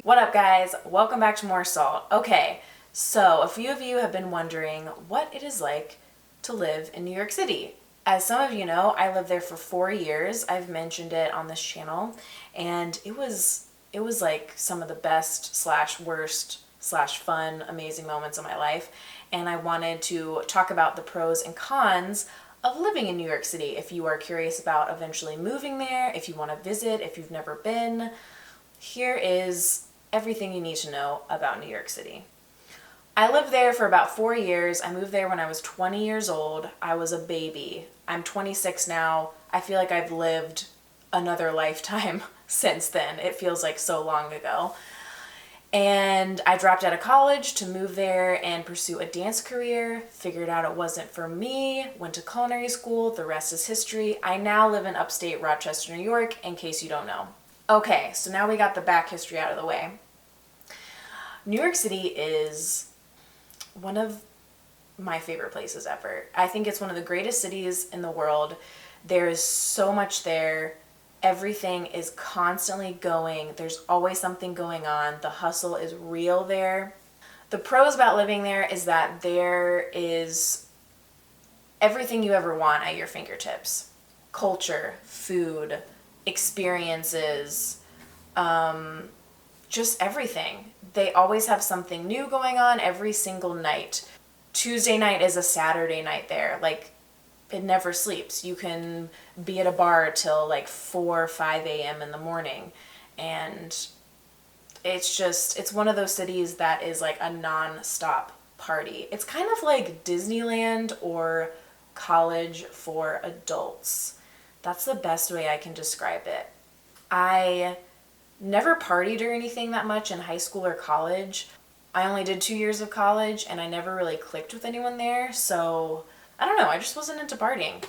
What up, guys? Welcome back to More Salt. Okay, so a few of you have been wondering what it is like to live in New York City. As some of you know, I lived there for 4 years. I've mentioned it on this channel, and it was like some of the best slash worst slash fun, amazing moments of my life. And I wanted to talk about the pros and cons of living in New York City. If you are curious about eventually moving there, if you want to visit, if you've never been, here is everything you need to know about New York City. I lived there for about 4 years. I moved there when I was 20 years old. I was a baby. I'm 26 now. I feel like I've lived another lifetime since then. It feels like so long ago. And I dropped out of college to move there and pursue a dance career. Figured out it wasn't for me. Went to culinary school. The rest is history. I now live in upstate Rochester, New York, in case you don't know. Okay, so now we got the back history out of the way. New York City is one of my favorite places ever. I think it's one of the greatest cities in the world. There is so much there. Everything is constantly going. There's always something going on. The hustle is real there. The pros about living there is that there is everything you ever want at your fingertips. Culture, food, experiences, just everything. They always have something new going on every single night. Tuesday night is a Saturday night there. Like, it never sleeps. You can be at a bar till like 4 or 5 a.m. in the morning. And it's one of those cities that is like a non-stop party. It's kind of like Disneyland or college for adults. That's the best way I can describe it. I never partied or anything that much in high school or college. I only did 2 years of college and I never really clicked with anyone there. So I don't know, I just wasn't into partying.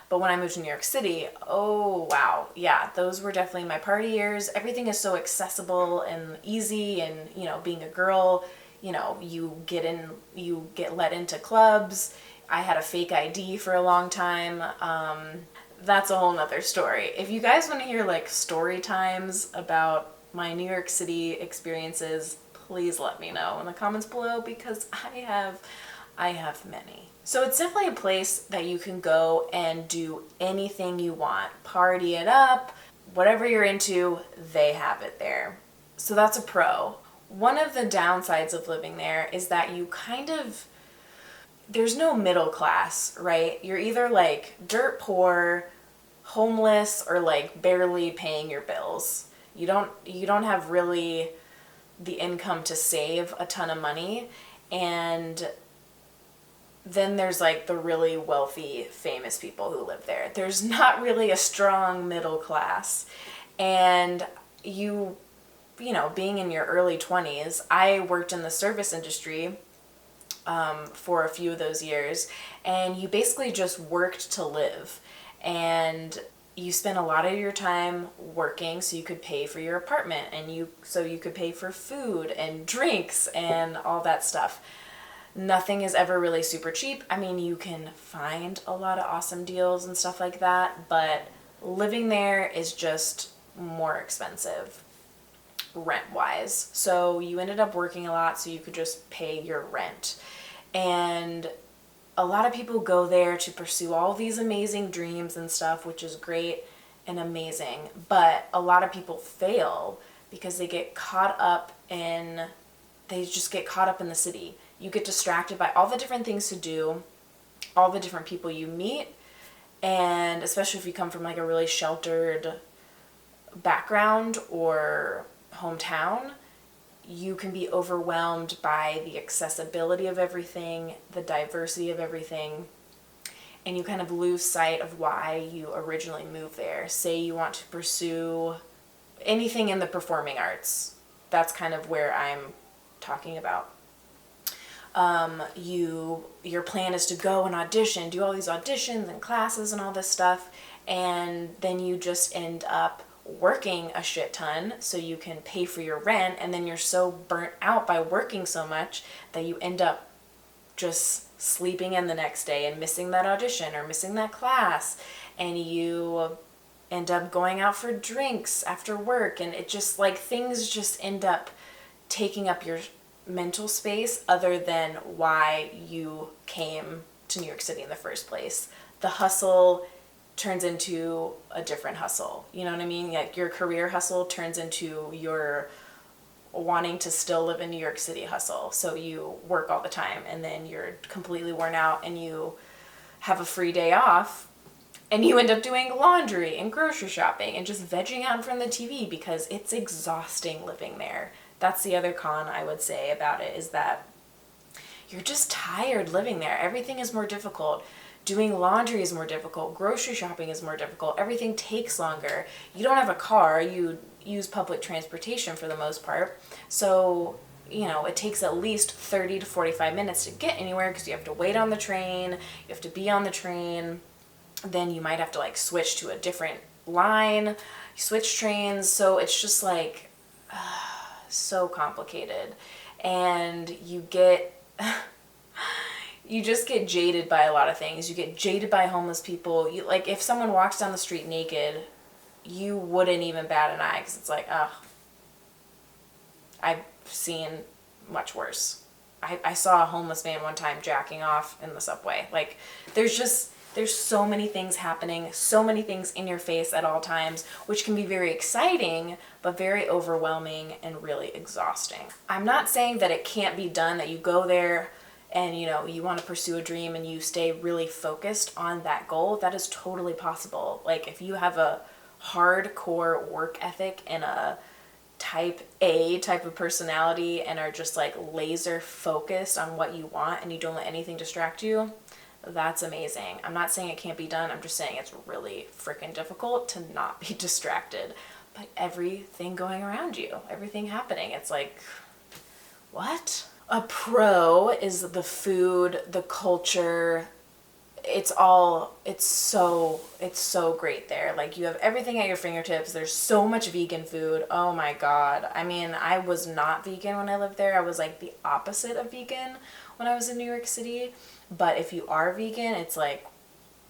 But when I moved to New York City, oh wow, yeah, those were definitely my party years. Everything is so accessible and easy, and being a girl, you get let into clubs. I had a fake ID for a long time. That's a whole nother story. If you guys want to hear like story times about my New York City experiences, please let me know in the comments below, because I have many. So it's definitely a place that you can go and do anything you want. Party it up, whatever you're into, they have it there. So that's a pro. One of the downsides of living there is that there's no middle class, right? You're either like dirt poor, homeless, or like barely paying your bills. You don't have really the income to save a ton of money. And then there's like the really wealthy, famous people who live there. There's not really a strong middle class. And being in your early 20s, I worked in the service industry for a few of those years, and you basically just worked to live. And you spent a lot of your time working so you could pay for your apartment, and so you could pay for food and drinks and all that stuff. Nothing is ever really super cheap. I mean, you can find a lot of awesome deals and stuff like that, but living there is just more expensive rent-wise. So you ended up working a lot so you could just pay your rent. And a lot of people go there to pursue all these amazing dreams and stuff, which is great and amazing. But a lot of people fail because they just get caught up in the city. You get distracted by all the different things to do, all the different people you meet, and especially if you come from like a really sheltered background or hometown, you can be overwhelmed by the accessibility of everything, the diversity of everything, and you kind of lose sight of why you originally moved there. Say you want to pursue anything in the performing arts. That's kind of where I'm talking about. Your plan is to go and audition, do all these auditions and classes and all this stuff, and then you just end up working a shit ton so you can pay for your rent, and then you're so burnt out by working so much that you end up just sleeping in the next day and missing that audition or missing that class, and you end up going out for drinks after work, and it just like things just end up taking up your mental space other than why you came to New York City in the first place. The hustle turns into a different hustle. You know what I mean? Like your career hustle turns into your wanting to still live in New York City hustle. So you work all the time and then you're completely worn out and you have a free day off and you end up doing laundry and grocery shopping and just vegging out in front of the TV because it's exhausting living there. That's the other con I would say about it, is that you're just tired living there. Everything is more difficult. Doing laundry is more difficult. Grocery shopping is more difficult. Everything takes longer. You don't have a car. You use public transportation for the most part. So, you know, it takes at least 30 to 45 minutes to get anywhere because you have to wait on the train. You have to be on the train. Then you might have to like switch to a different line. You switch trains. So it's just like so complicated. And you just get jaded by a lot of things. You get jaded by homeless people. Like if someone walks down the street naked, you wouldn't even bat an eye because it's like, oh, I've seen much worse. I saw a homeless man one time jacking off in the subway. Like there's so many things happening, so many things in your face at all times, which can be very exciting, but very overwhelming and really exhausting. I'm not saying that it can't be done, that you go there and, you know, you want to pursue a dream and you stay really focused on that goal. That is totally possible. Like if you have a hardcore work ethic and a type A type of personality and are just like laser focused on what you want and you don't let anything distract you, that's amazing. I'm not saying it can't be done. I'm just saying it's really freaking difficult to not be distracted by everything going around you, everything happening. It's like, what? A pro is the food, the culture. It's so great there. Like you have everything at your fingertips. There's so much vegan food. Oh my God. I mean, I was not vegan when I lived there. I was like the opposite of vegan when I was in New York City. But if you are vegan, it's like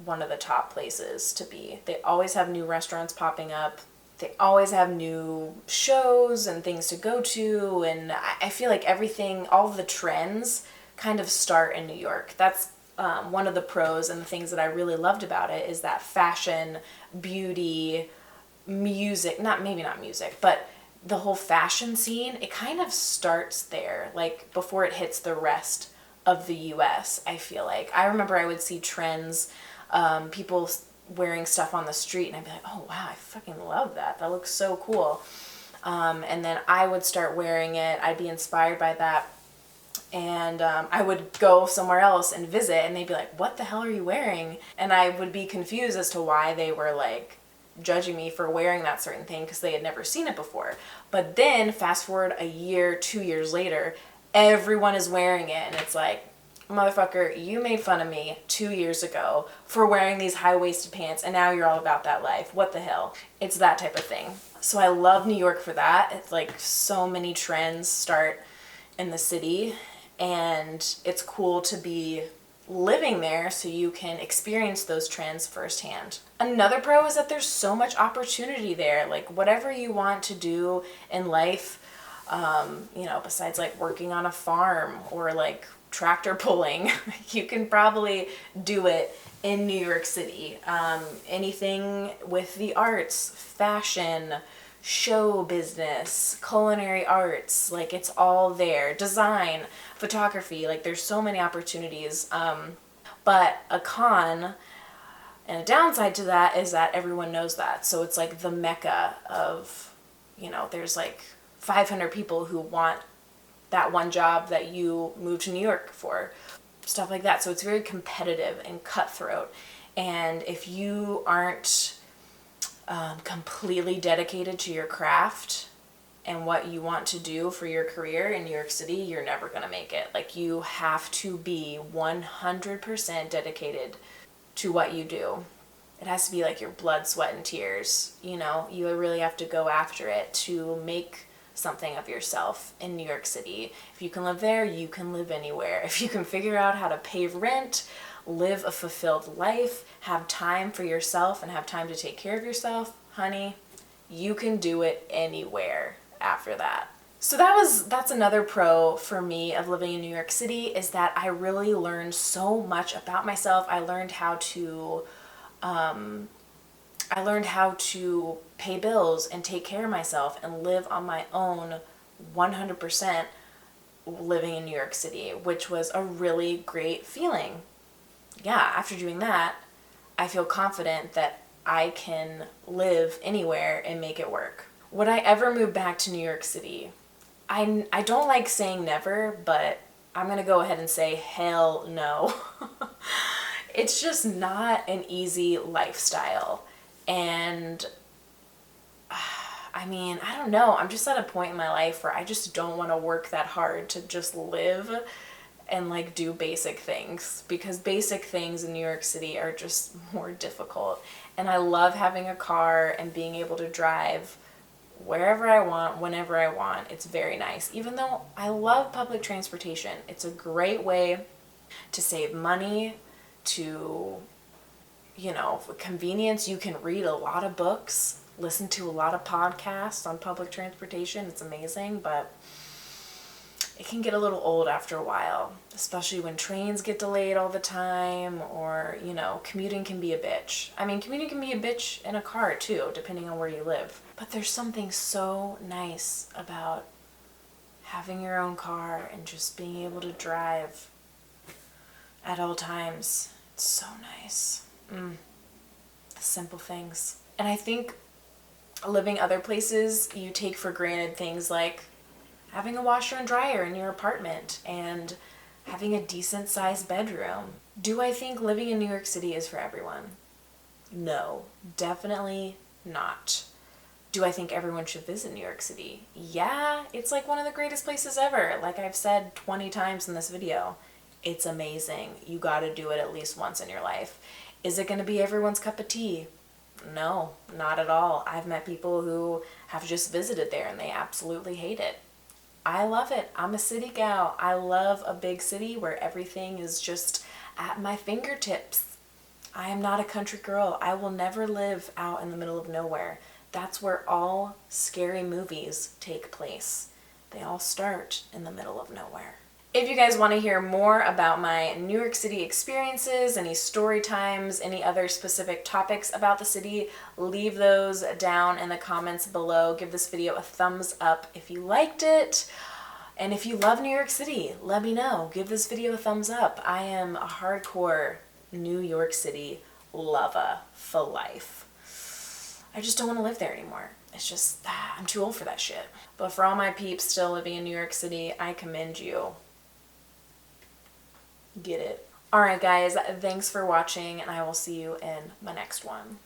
one of the top places to be. They always have new restaurants popping up. They always have new shows and things to go to. And I feel like everything, all of the trends kind of start in New York. That's one of the pros and the things that I really loved about it is that fashion, beauty, music, maybe not music, but the whole fashion scene, it kind of starts there, like before it hits the rest of the US, I feel like. I remember I would see trends, people wearing stuff on the street and I'd be like, oh wow, I fucking love that. That looks so cool. And then I would start wearing it. I'd be inspired by that. And I would go somewhere else and visit and they'd be like, what the hell are you wearing? And I would be confused as to why they were like judging me for wearing that certain thing because they had never seen it before. But then fast forward a year, 2 years later, everyone is wearing it and it's like, motherfucker, you made fun of me 2 years ago for wearing these high-waisted pants and now you're all about that life. What the hell? It's that type of thing. So I love New York for that. It's like so many trends start in the city and it's cool to be living there so you can experience those trends firsthand. Another pro is that there's so much opportunity there. Like whatever you want to do in life, you know, besides like working on a farm or like tractor pulling, you can probably do it in New York City. Anything with the arts, fashion, show business, culinary arts, like it's all there. Design, photography, like there's so many opportunities. But a con and a downside to that is that everyone knows that. So it's like the mecca of, you know, there's like 500 people who want that one job that you moved to New York for, stuff like that. So it's very competitive and cutthroat. And if you aren't completely dedicated to your craft and what you want to do for your career in New York City, you're never going to make it. Like you have to be 100% dedicated to what you do. It has to be like your blood, sweat, and tears. You know, you really have to go after it to make something of yourself in New York City. If you can live there, you can live anywhere. If you can figure out how to pay rent, live a fulfilled life, have time for yourself, and have time to take care of yourself, honey, you can do it anywhere after that. So that's another pro for me of living in New York City, is that I really learned so much about myself. I learned how to pay bills and take care of myself and live on my own 100% living in New York City, which was a really great feeling. Yeah, after doing that, I feel confident that I can live anywhere and make it work. Would I ever move back to New York City? I don't like saying never, but I'm going to go ahead and say hell no. It's just not an easy lifestyle. And I mean, I don't know. I'm just at a point in my life where I just don't want to work that hard to just live and like do basic things, because basic things in New York City are just more difficult. And I love having a car and being able to drive wherever I want, whenever I want. It's very nice. Even though I love public transportation, it's a great way to save money, to, for convenience. You can read a lot of books, listen to a lot of podcasts on public transportation. It's amazing, but it can get a little old after a while, especially when trains get delayed all the time, or, commuting can be a bitch. I mean, commuting can be a bitch in a car too, depending on where you live. But there's something so nice about having your own car and just being able to drive at all times. It's so nice. The simple things. And I think living other places, you take for granted things like having a washer and dryer in your apartment and having a decent sized bedroom. Do I think living in New York City is for everyone? No, definitely not. Do I think everyone should visit New York City? Yeah, it's like one of the greatest places ever. Like I've said 20 times in this video, it's amazing. You gotta do it at least once in your life. Is it gonna be everyone's cup of tea? No, not at all. I've met people who have just visited there and they absolutely hate it. I love it. I'm a city gal. I love a big city where everything is just at my fingertips. I am not a country girl. I will never live out in the middle of nowhere. That's where all scary movies take place. They all start in the middle of nowhere. If you guys want to hear more about my New York City experiences, any story times, any other specific topics about the city, leave those down in the comments below. Give this video a thumbs up if you liked it. And if you love New York City, let me know. Give this video a thumbs up. I am a hardcore New York City lover for life. I just don't want to live there anymore. It's just, I'm too old for that shit. But for all my peeps still living in New York City, I commend you. Get it. Alright guys, thanks for watching, and I will see you in my next one.